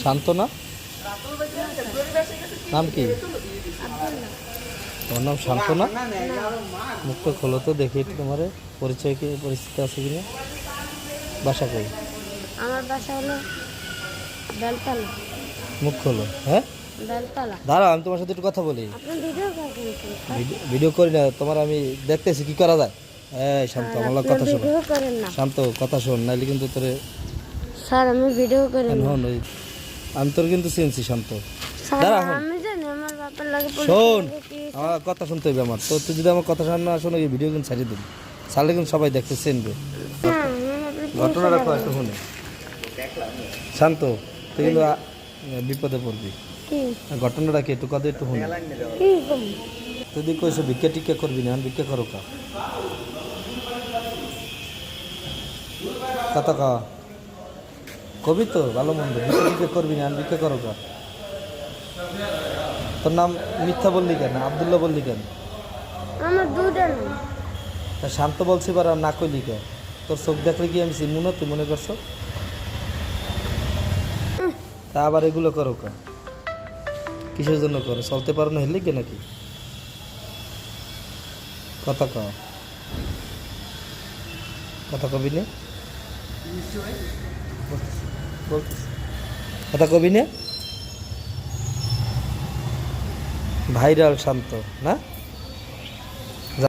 শান্ত না? নাম কি? তোমার নাম শান্ত না? মুখটা খোলো তো দেখি একটু, তোমার পরিচয় কি, পরিস্থিতি আছে কিনা। বাসা কই? আমার বাসা হলো বেলতলা। মুখ খোলো। হ্যাঁ বেলতলা। দাঁড়াও, আমি তোমার সাথে একটু কথা বলি। আপনি ভিডিও করেন? ভিডিও করি না, তোমার আমি দেখতেছি কি করা যায়। এই শান্ত, আমার লগে কথা শোন। ভিডিও করেন না শান্ত, কথা শোন, নাইলে কিন্তু তোরে। স্যার, আমি ভিডিও করি না। হন, আমি তোর কিন্তু চিনছি। শান্ত, স্যার, দাঁড়া হন। আমি জানি আমার বাপের লাগে শোন, আমার কথা শুনতে হবে আমার তো। তুই যদি আমার কথা না শোনো, এই ভিডিও কিন্তু ছাড়িয়ে দিবি। ছাড়লে কিন্তু সবাই দেখতে চিনবে। ঘটনাটা কয় একটু শুনে। শান্ত, তুই কিন্তু বিপদে পড়বি। ঘটনাটা কি একটু কথা একটু শুনে। তুই দি কইছো ভিক্ষা টিক্ষা করবি না, ভিক্ষা করো কা কথা কা কবি তো ভালো মন্দ, ভিক্ষা টিক্ষা করবি না, ভিক্ষা করো কা। তোর নাম মিথ্যা বললি কেন, আব্দুল্লাহ বললি কেন? আমার দুটো নাম। তা শান্ত বলছি বার আর না কইলি কেন? তোর চোখ দেখলে কি আমি চিনবো না, তুই মনে করছো? তা আবার এগুলো করো কা, কিসের জন্য করো? চলতে পারো না হেললি কে নাকি? কথা ক, কথা কবি নে, বলতেছি কথা কবি নে। ভাইরাল শান্ত না?